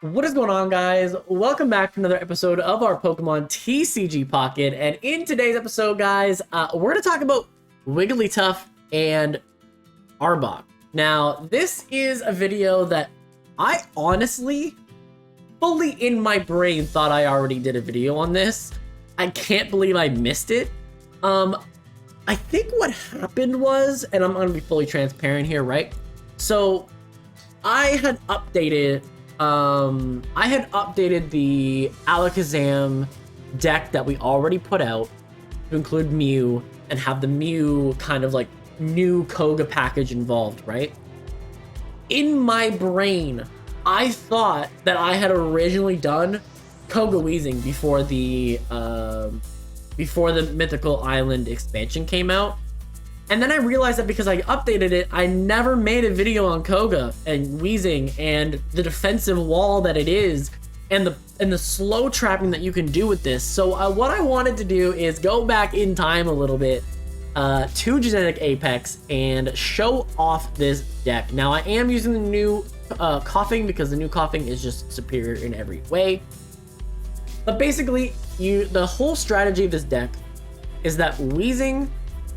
What is going on, guys? Welcome back to another episode of our Pokemon TCG Pocket. And in today's episode, guys, we're going to talk about Wigglytuff and Arbok. Now, this is a video that I honestly, fully in my brain, thought I already did a video on this. I can't believe I missed it. I think what happened was, and I'm going to be fully transparent here, right? So, I had updated the Alakazam deck that we already put out to include Mew and have the Mew kind of like new Koga package involved, right? In my brain, I thought that I had originally done Koga Weezing before the Mythical Island expansion came out. And then I realized that because I updated it, I never made a video on Koga and Weezing and the defensive wall that it is and the slow trapping that you can do with this. So what I wanted to do is go back in time a little bit to Genetic Apex and show off this deck. Now I am using the new Coughing because the new Coughing is just superior in every way. But basically, the whole strategy of this deck is that Weezing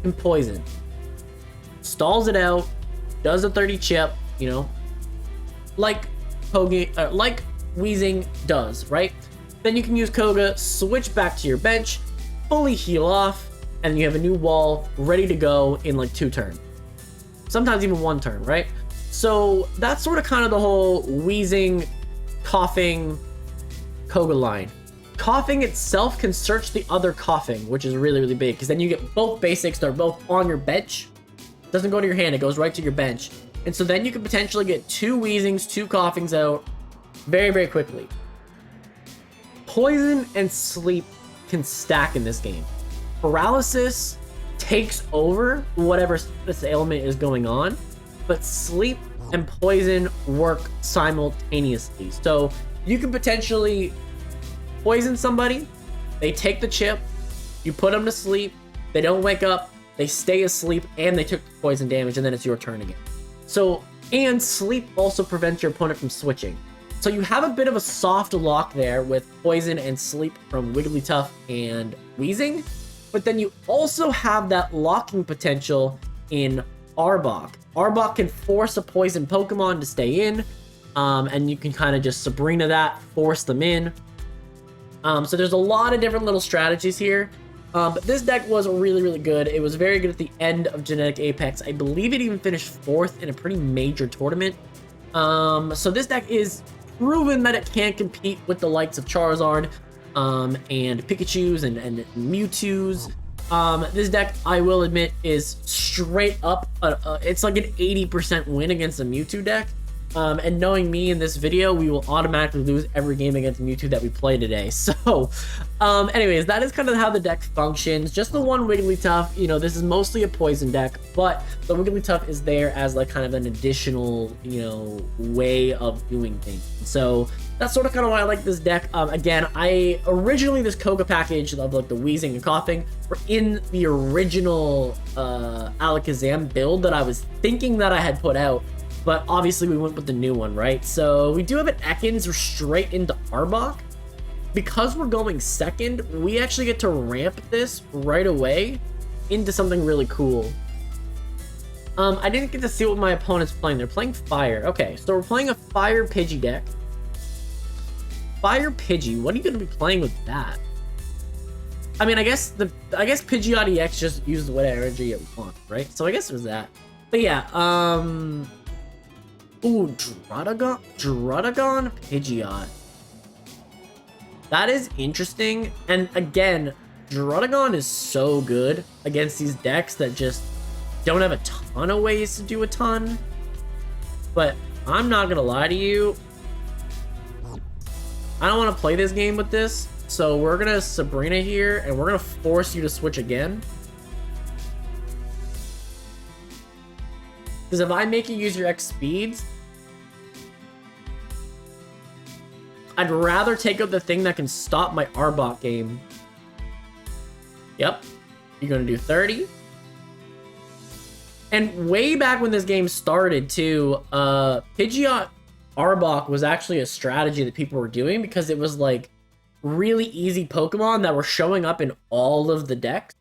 and Poison stalls it out, does a 30 chip, you know, like Weezing does, right? Then you can use Koga, switch back to your bench, fully heal off, and you have a new wall ready to go in like 2 turns. Sometimes even 1 turn, right? So that's sort of kind of the whole Weezing, Coughing, Koga line. Coughing itself can search the other Coughing, which is really, really big, because then you get both basics that are both on your bench. It doesn't go to your hand, it goes right to your bench. And so then you can potentially get 2 Weezings, 2 Coughings out very, very quickly. Poison and Sleep can stack in this game. Paralysis takes over whatever this ailment is going on, but Sleep and Poison work simultaneously. So you can potentially poison somebody, they take the chip, you put them to sleep, they don't wake up, they stay asleep, and they took the poison damage, and then it's your turn again. So, and sleep also prevents your opponent from switching. So you have a bit of a soft lock there with poison and sleep from Wigglytuff and Weezing, but then you also have that locking potential in Arbok. Arbok can force a poison Pokemon to stay in, and you can kind of just Sabrina that, force them in. So there's a lot of different little strategies here, but this deck was really, really good. It was very good at the end of Genetic Apex. I believe it even finished 4th in a pretty major tournament. So this deck is proven that it can compete with the likes of Charizard and Pikachus and Mewtwo's. This deck, I will admit, is straight up, it's like an 80% win against a Mewtwo deck. And knowing me in this video, we will automatically lose every game against Mewtwo that we play today. So, anyways, that is kind of how the deck functions. Just the one Wigglytuff, you know, this is mostly a poison deck, but the Wigglytuff is there as like kind of an additional, you know, way of doing things. So that's sort of kind of why I like this deck. Again, originally this Koga package of like the Weezing and Coughing were in the original Alakazam build that I was thinking that I had put out. But obviously we went with the new one, right? So we do have an Ekans. We're straight into Arbok. Because we're going second, we actually get to ramp this right away into something really cool. I didn't get to see what my opponent's playing. They're playing Fire. Okay, so we're playing a Fire Pidgey deck. Fire Pidgey, what are you going to be playing with that? I mean, I guess Pidgeot EX just uses whatever energy it wants, right? So I guess it was that. But yeah, ooh, Druddigon Pidgeot. That is interesting. And again, Druddigon is so good against these decks that just don't have a ton of ways to do a ton. But I'm not gonna lie to you, I don't want to play this game with this. So we're gonna Sabrina here, and we're gonna force you to switch again. Because if I make you use your X speeds, I'd rather take out the thing that can stop my Arbok game. Yep. You're going to do 30. And way back when this game started, too, Pidgeot Arbok was actually a strategy that people were doing because it was like really easy Pokemon that were showing up in all of the decks.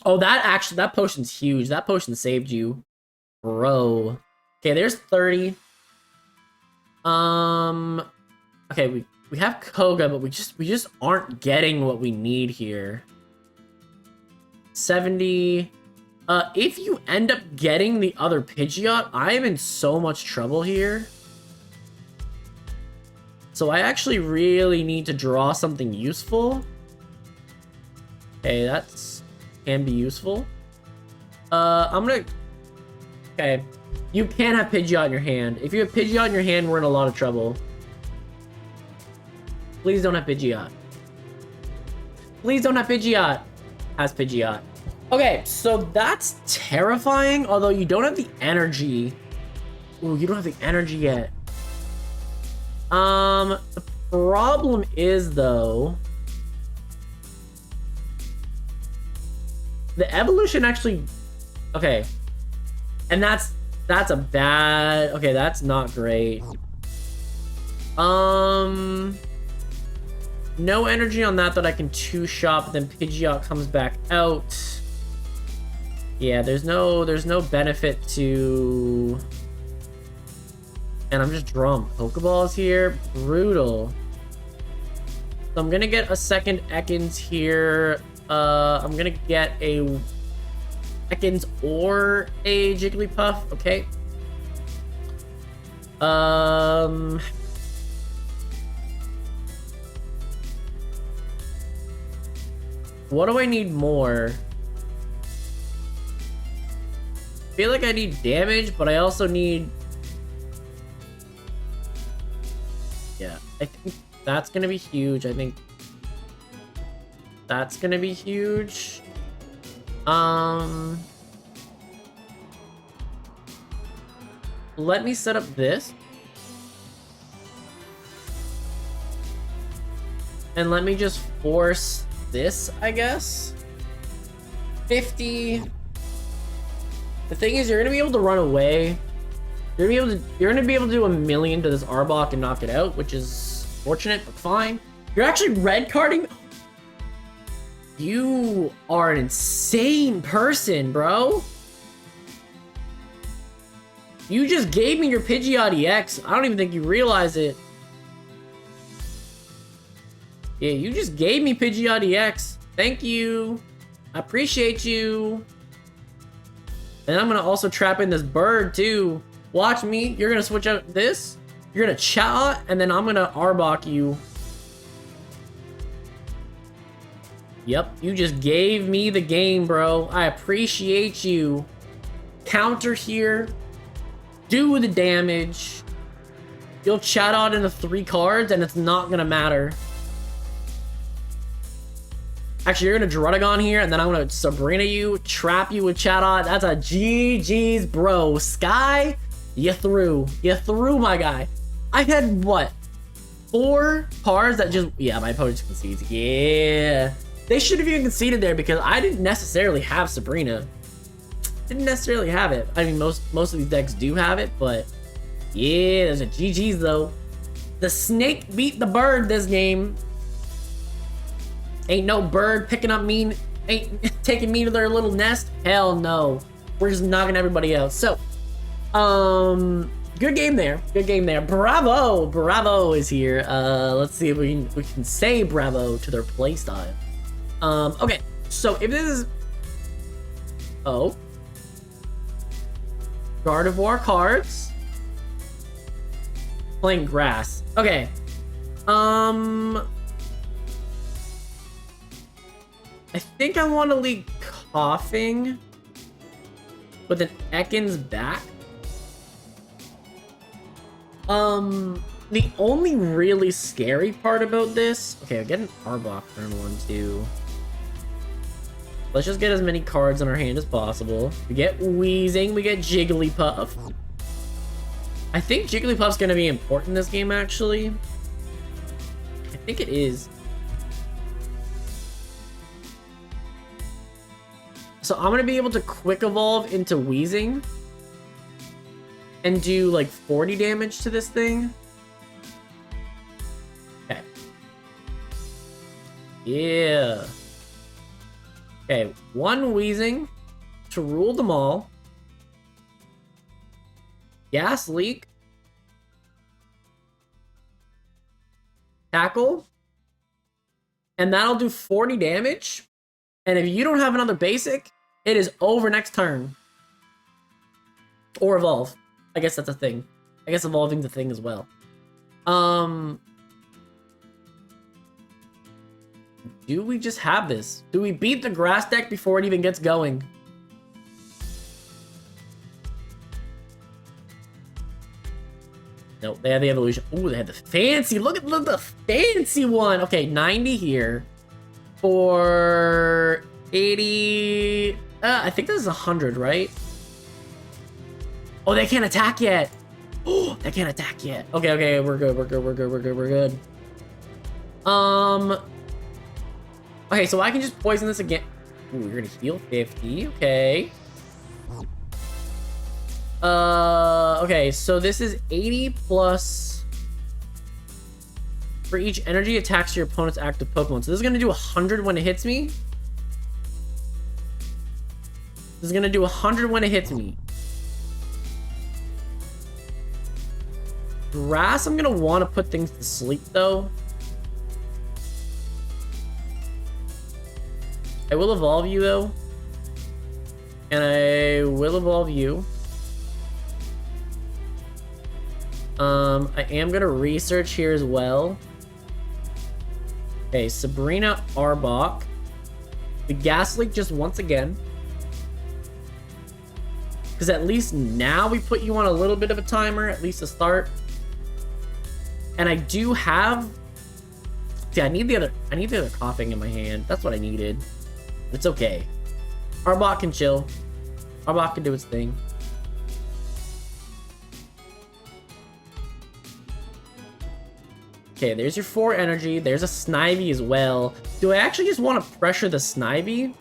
Oh, that potion's huge. That potion saved you, bro. Okay, there's 30. Okay, we have Koga, but we just aren't getting what we need here. 70. If you end up getting the other Pidgeot, I am in so much trouble here. So I actually really need to draw something useful. Okay, that's can be useful. Okay. You can't have Pidgeot in your hand. If you have Pidgeot in your hand, we're in a lot of trouble. Please don't have Pidgeot. Please don't have Pidgeot. Has Pidgeot. Okay, so that's terrifying, although you don't have the energy. Ooh, you don't have the energy yet. The problem is, though, the evolution actually... Okay. And that's a bad... Okay, that's not great. No energy on that I can two-shot, but then Pidgeot comes back out. Yeah, there's no benefit to... And I'm just drawing Pokeballs here. Brutal. So I'm gonna get a second Ekans here. I'm gonna get a Ekans or a Jigglypuff. Okay. What do I need more? I feel like I need damage, but I also need... Yeah, I think that's gonna be huge. I think that's gonna be huge. Let me set up this. And let me just force this, I guess. 50. The thing is, you're gonna be able to run away. You're gonna be able to do a million to this Arbok and knock it out, which is fortunate, but fine. You're actually red carding. You are an insane person, bro. You just gave me your Pidgeot EX. I don't even think you realize it. Yeah, you just gave me Pidgeot EX. Thank you. I appreciate you. And I'm gonna also trap in this bird too. Watch me. You're gonna switch out this. You're gonna chat, and then I'm gonna Arbok you. Yep, you just gave me the game, bro. I appreciate you. Counter here. Do the damage. You'll chat out into 3 cards, and it's not gonna matter. Actually, you're gonna Druddigon here, and then I'm gonna Sabrina you, trap you with Chatot. That's a GG's, bro. Sky, you threw, my guy. I had what? 4 cards that just, yeah, my opponent just concedes. Yeah, they should have even conceded there because I didn't necessarily have Sabrina. Didn't necessarily have it. I mean, most of these decks do have it, but yeah, there's a GG's though. The snake beat the bird this game. Ain't no bird picking up me, ain't taking me to their little nest. Hell no. We're just knocking everybody out. So, good game there. Good game there. Bravo. Bravo is here. Let's see if we can say bravo to their playstyle. Okay. So if this is... Oh. Gardevoir cards. Playing grass. Okay. I think I want to lead Coughing with an Ekans back. The only really scary part about this... Okay, I get an Arbok turn 1, too. Let's just get as many cards in our hand as possible. We get Weezing, we get Jigglypuff. I think Jigglypuff's going to be important in this game, actually. I think it is. So I'm going to be able to Quick Evolve into Weezing. and do like 40 damage to this thing. Okay. Yeah. Okay, one Wheezing to rule them all. Gas Leak. Tackle. And that'll do 40 damage. And if you don't have another basic, it is over next turn. Or evolve. I guess that's a thing. I guess evolving's a thing as well. Do we just have this? Do we beat the grass deck before it even gets going? Nope, they have the evolution. Ooh, they have the fancy. Look at the fancy one. Okay, 90 here. For 80. I think this is 100, right? Oh, they can't attack yet. Oh, they can't attack yet. Okay, we're good. We're good. Okay, so I can just poison this again. Ooh, you're gonna heal 50. Okay. Okay, so this is 80 plus for each energy attacks your opponent's active Pokemon. So this is gonna do 100 when it hits me. This is gonna do 100 when it hits me. Grass, I'm gonna want to put things to sleep though. I will evolve you though. And I will evolve you. I am gonna research here as well. Okay, Sabrina Arbok. The Gas Leak just once again. Because at least now we put you on a little bit of a timer, at least to start. And I do have... See, I need the other coughing in my hand. That's what I needed. It's okay. Arbok can chill. Arbok can do its thing. Okay, there's your 4 energy. There's a Snivy as well. Do I actually just want to pressure the Snivy?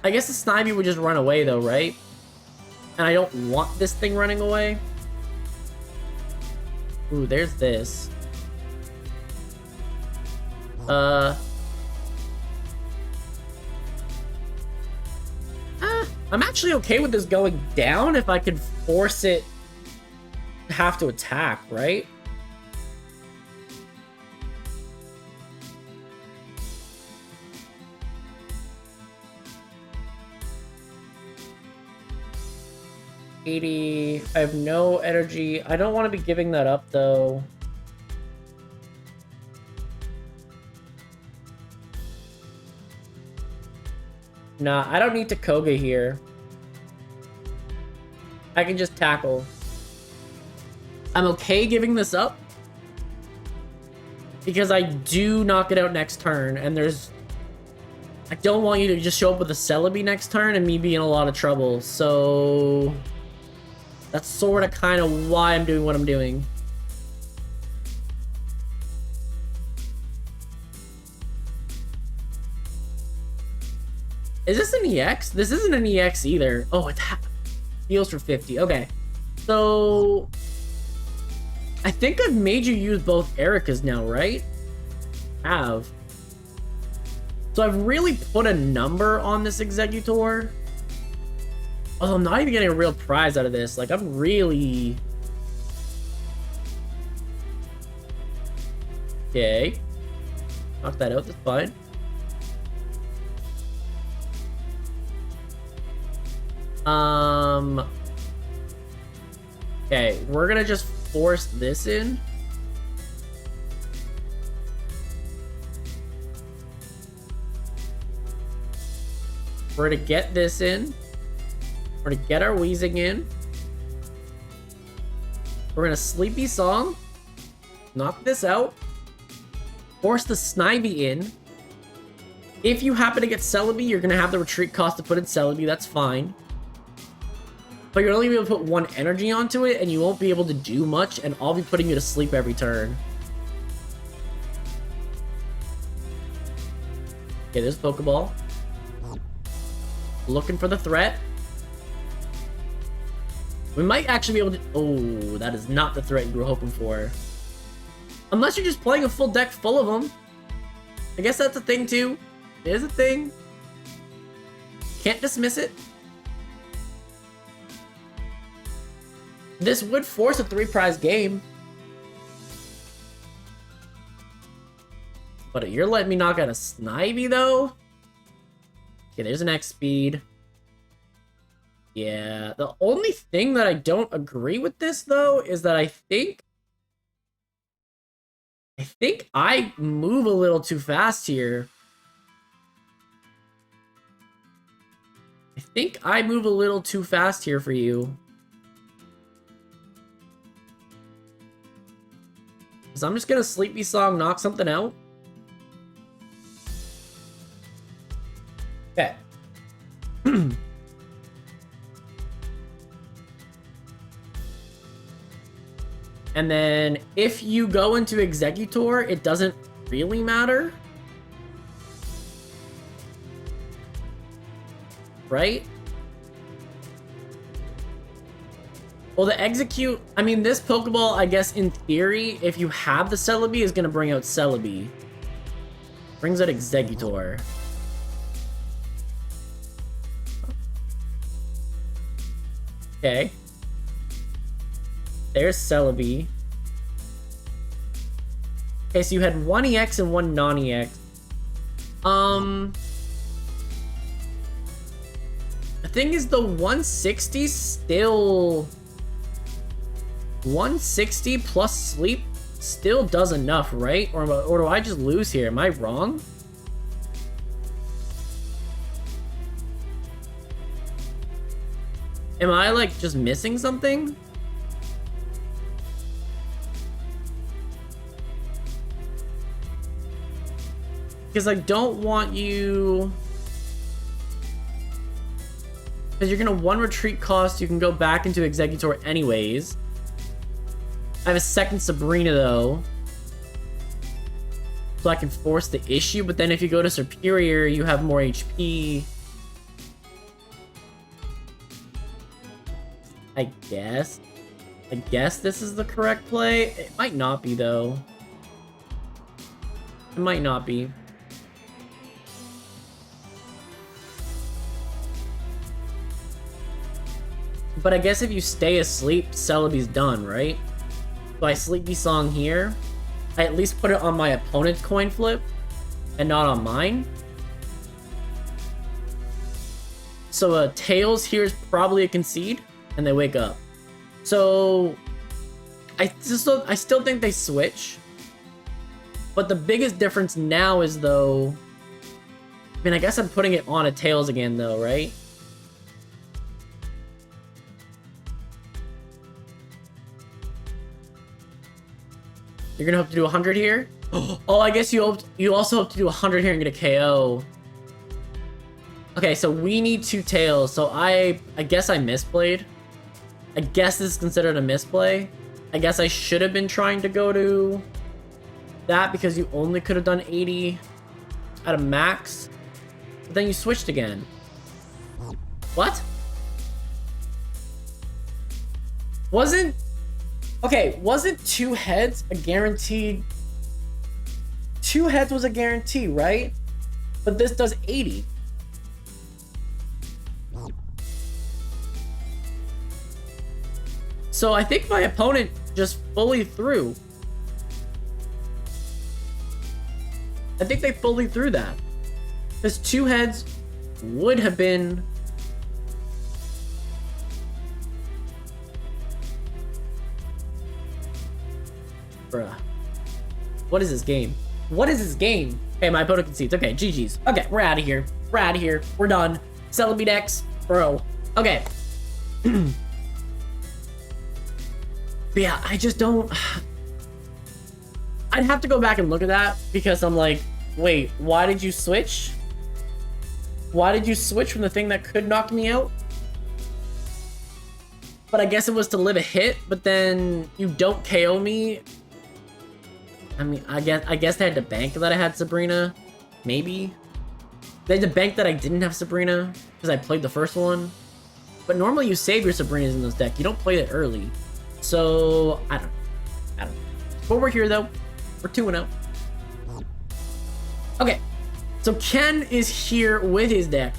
I guess the Snivy would just run away though, right? And I don't want this thing running away. Ooh, there's this. I'm actually okay with this going down if I can force it to have to attack, right? I have no energy. I don't want to be giving that up though. Nah, I don't need to Koga here. I can just tackle. I'm okay giving this up. Because I do knock it out next turn, and there's... I don't want you to just show up with a Celebi next turn and me be in a lot of trouble, so... That's sort of kind of why I'm doing what I'm doing. Is this an EX? This isn't an EX either. Oh, it heals for 50. Okay. So... I think I've made you use both Ericas now, right? Have. So I've really put a number on this Exeggutor. Oh, I'm not even getting a real prize out of this. Like, I'm really... Okay. Knock that out, that's fine. Okay, we're gonna just force this in. We're gonna get this in. We're gonna get our Wheezing in. We're gonna Sleepy Song. Knock this out. Force the Snivy in. If you happen to get Celebi, you're gonna have the retreat cost to put in Celebi, that's fine. But you're only gonna be able to put 1 energy onto it, and you won't be able to do much, and I'll be putting you to sleep every turn. Okay, there's Pokeball. Looking for the threat. We might actually be able to... Oh, that is not the threat you were hoping for. Unless you're just playing a full deck full of them. I guess that's a thing too. It is a thing. Can't dismiss it. This would force a 3-prize game. But you're letting me knock out a Snivy though? Okay, there's an X speed. Yeah, the only thing that I don't agree with this though is that I think I move a little too fast here. I think I move a little too fast here for you. So I'm just gonna Sleepy Song, knock something out. Okay. And then if you go into Executor, it doesn't really matter. Right? Well, the Execute... I mean, this Pokeball, I guess, in theory, if you have the Celebi, is going to bring out Celebi. Brings out Executor. Okay. There's Celebi. Okay, so you had one EX and one non-EX. The thing is, the 160 still... 160 plus sleep still does enough, right? Or do I just lose here? Am I wrong? Am I, like, just missing something? Because I don't want you... Because you're going to 1 retreat cost, you can go back into Executor anyways. I have a second Sabrina, though. So I can force the issue, but then if you go to Superior, you have more HP. I guess this is the correct play. It might not be, though. It might not be. But I guess if you stay asleep, Celebi's done, right? So I Sleepy Song here. I at least put it on my opponent's coin flip and not on mine. So Tails here is probably a concede, and they wake up. So I still think they switch. But the biggest difference now is, though... I mean, I guess I'm putting it on a Tails again, though, right? You're gonna hope to do 100 here? Oh, I guess you also hope to do 100 here and get a KO. Okay, so we need 2 Tails. So I guess I misplayed. I guess this is considered a misplay. I guess I should have been trying to go to that because you only could have done 80 at a max. But then you switched again. What? Wasn't 2 heads a guaranteed? 2 heads was a guarantee, right? But this does 80. So I think my opponent just fully threw. I think they fully threw that. Because 2 heads would have been... Bruh. What is this game? What is this game? Hey, my opponent concedes. Okay, GG's. Okay, we're out of here. We're out of here. We're done. Celebi decks. Bro. Okay. But yeah, I just don't... I'd have to go back and look at that because I'm like, wait, why did you switch? Why did you switch from the thing that could knock me out? But I guess it was to live a hit, but then you don't KO me. I mean, I guess they had to bank that I had Sabrina. Maybe. They had to bank that I didn't have Sabrina because I played the first one. But normally you save your Sabrinas in this deck. You don't play it early. So, I don't know. But we're here, though. We're 2-0. Okay. So, Ken is here with his deck.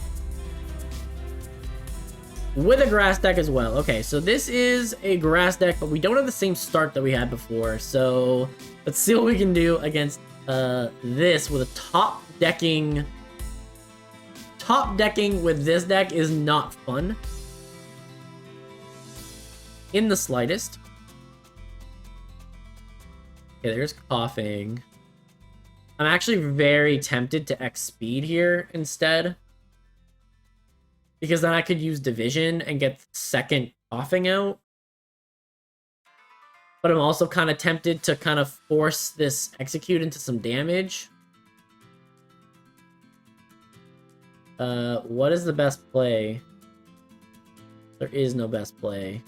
With a grass deck as well. Okay, so this is a grass deck, but we don't have the same start that we had before. So, let's see what we can do against this with a top decking. Top decking with this deck is not fun. In the slightest. Okay, there's coughing. I'm actually very tempted to X speed here instead. Because then I could use division and get second coughing out. But I'm also kind of tempted to kind of force this execute into some damage. What is the best play? There is no best play.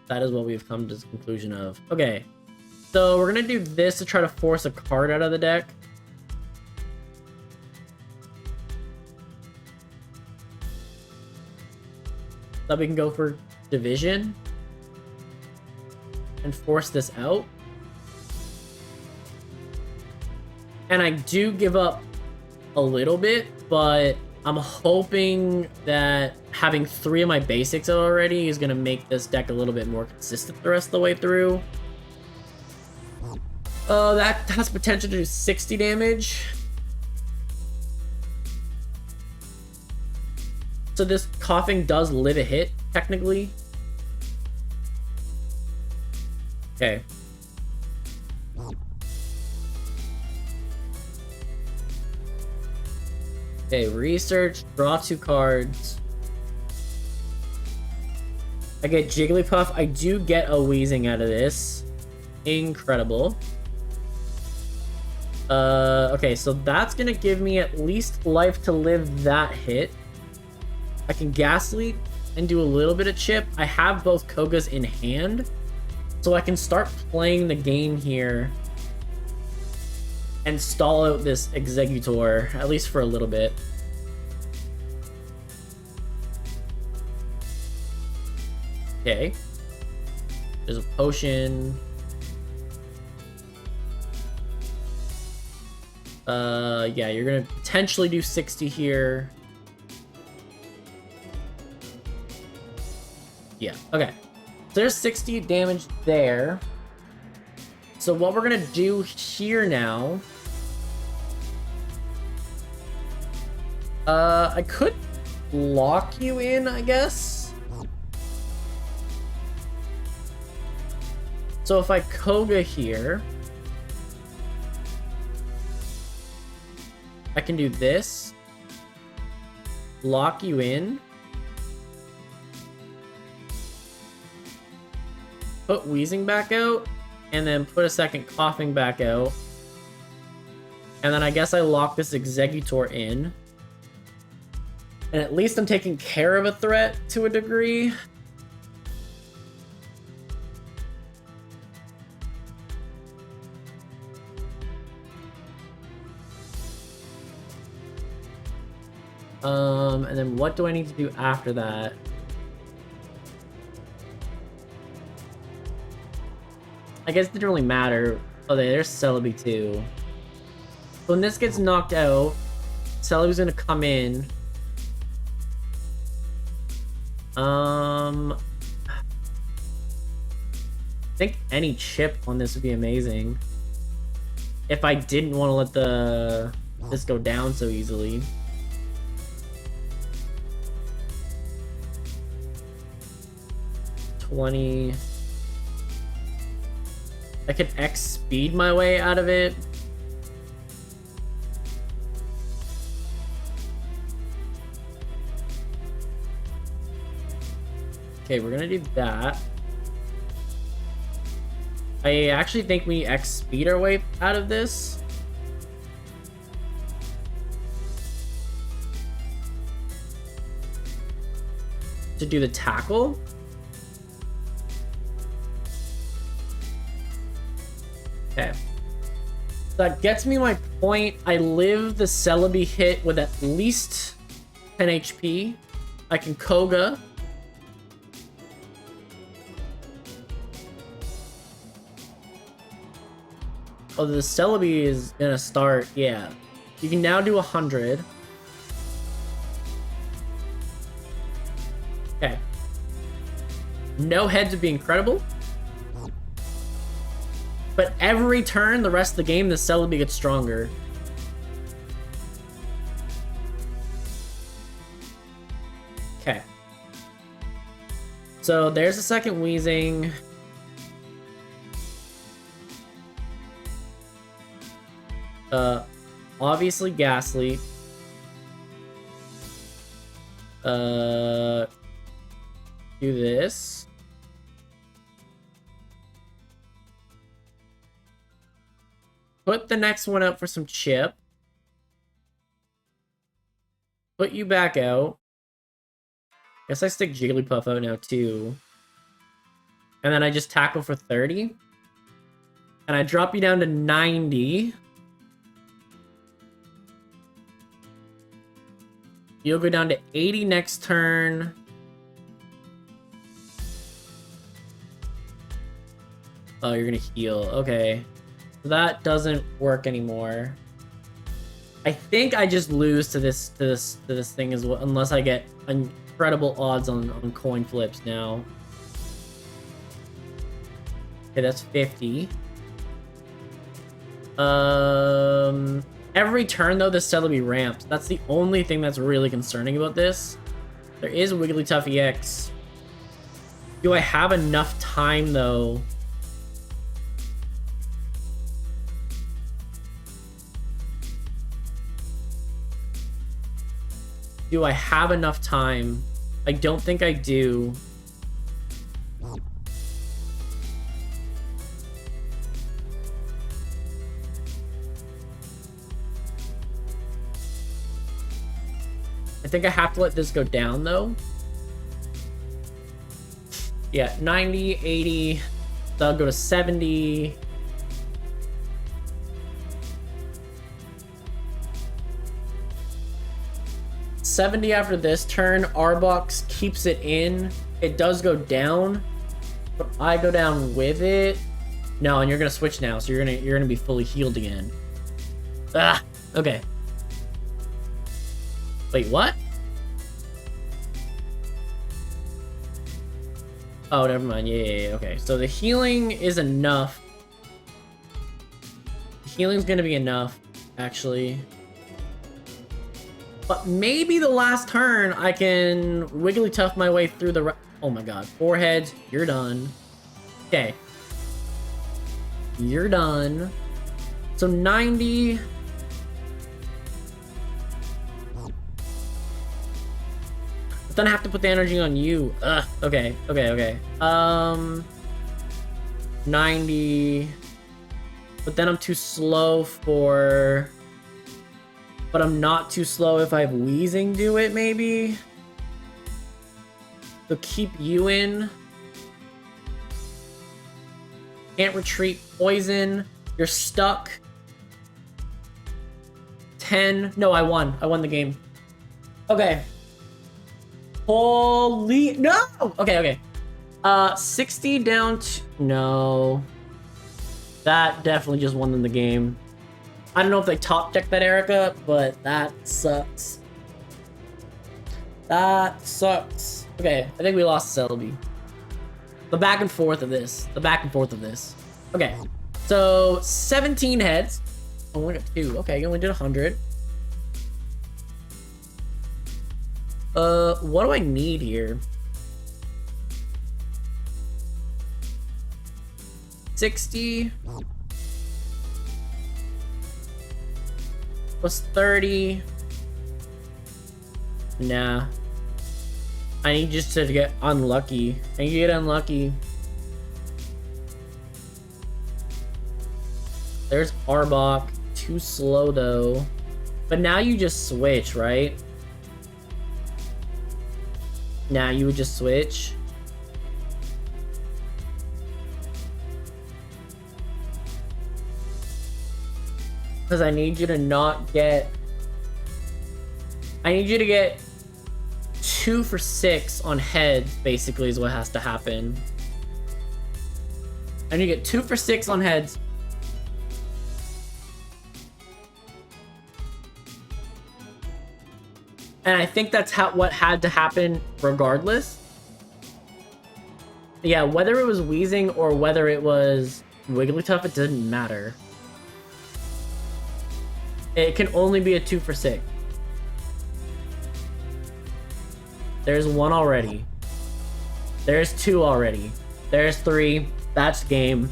That is what we've come to the conclusion of. Okay, so we're gonna do this to try to force a card out of the deck. So we can go for division and force this out. And I do give up a little bit, but I'm hoping that having 3 of my basics already is going to make this deck a little bit more consistent the rest of the way through. That has potential to do 60 damage. So this coughing does live a hit, technically. Okay. Okay, research, draw 2 cards. I get Jigglypuff. I do get a Wheezing out of this. Incredible. Okay, so that's gonna give me at least life to live that hit. I can Ghastly and do a little bit of chip. I have both Kogas in hand, so I can start playing the game here and stall out this Executor, at least for a little bit. Okay. There's a potion. Yeah, you're gonna potentially do 60 here. Yeah, okay. So there's 60 damage there. So what we're gonna do here now... I could lock you in, I guess. So if I Koga here... I can do this. Lock you in. Put Wheezing back out. And then put a second coughing back out. And then I guess I lock this Executor in. And at least I'm taking care of a threat to a degree. And then what do I need to do after that? I guess it didn't really matter. Oh, there's Celebi too. So when this gets knocked out, Celebi's gonna come in. I think any chip on this would be amazing. If I didn't want to let this go down so easily. I could X speed my way out of it. Okay, we're gonna do that. I actually think we X speed our way out of this. To do the tackle. Okay. That gets me my point. I live the Celebi hit with at least 10 HP. I can Koga Oh, the Celebi is gonna start. Yeah. You can now do 100. Okay. No heads would be incredible. But every turn, the rest of the game, the Celebi gets stronger. Okay. So there's a second Wheezing. Obviously Ghastly. Do this. Put the next one up for some chip. Put you back out. Guess I stick Jigglypuff out now too. And then I just tackle for 30. And I drop you down to 90. You'll go down to 80 next turn. Oh, you're gonna heal. Okay. So that doesn't work anymore. I think I just lose to this thing as well, unless I get incredible odds on coin flips now. Okay, that's 50. Every turn though, this Celebi ramps. That's the only thing that's really concerning about this. There is Wigglytuff EX. Do I have enough time though? Do I have enough time? I don't think I do. I think I have to let this go down though. Yeah, 90, 80. So I'll go to 70. After this turn, Arbok keeps it in. It does go down, but I go down with it. No, and you're gonna switch now, so you're gonna be fully healed again. Ah, okay. Wait, what? Oh, never mind. Yeah, okay. So the healing is enough. The healing's gonna be enough, actually. But maybe the last turn, I can Wigglytuff my way through the... Oh my god. 4 heads. You're done. Okay. You're done. So 90... But then I have to put the energy on you. Ugh. Okay. 90... But then I'm too slow for... But I'm not too slow if I have Wheezing do it, maybe? So keep you in. Can't retreat poison. You're stuck. 10. No, I won. I won the game. Okay. Holy... No! Okay. 60 down to... No. That definitely just won them the game. I don't know if they top deck that Erica, but that sucks. That sucks. Okay, I think we lost Celebi. The back and forth of this. Okay, so 17 heads. Oh, only got 2. Okay, you only did 100. What do I need here? 60. Plus 30. Nah. I need just to get unlucky. I need to get unlucky. There's Arbok. Too slow though. But now you just switch, right? Now you would just switch. Because I need you to not get... I need you to get 2 for 6 on heads, basically, is what has to happen. I need to get 2 for 6 on heads. And I think that's what had to happen regardless. Yeah, whether it was Wheezing or whether it was Wigglytuff, it doesn't matter. It can only be a 2 for 6. There's 1 already. There's 2 already. There's 3. That's game.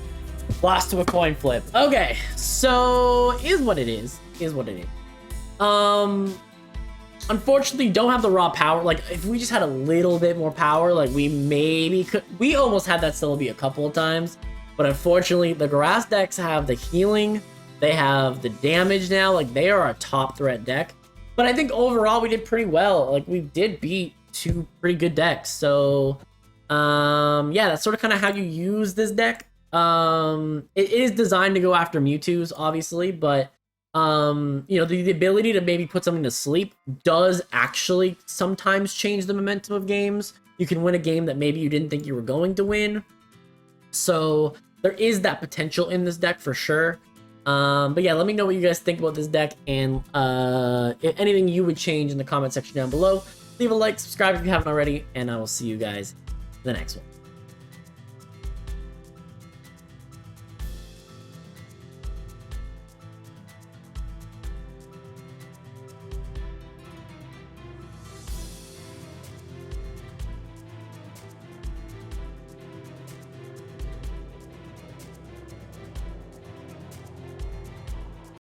Lost to a coin flip. Okay, so is what it is. Is what it is. Unfortunately, don't have the raw power. Like, if we just had a little bit more power, like, we maybe could. We almost had that Celebi a couple of times. But unfortunately, the grass decks have the healing. They have the damage now. Like, they are a top threat deck. But I think overall, we did pretty well. Like, we did beat 2 pretty good decks. So, yeah, that's sort of kind of how you use this deck. It is designed to go after Mewtwo's, obviously, but you know, the ability to maybe put something to sleep does actually sometimes change the momentum of games. You can win a game that maybe you didn't think you were going to win. So there is that potential in this deck for sure. But yeah, let me know what you guys think about this deck, and if anything you would change in the comment section down below. Leave a like, subscribe if you haven't already, and I will see you guys in the next one.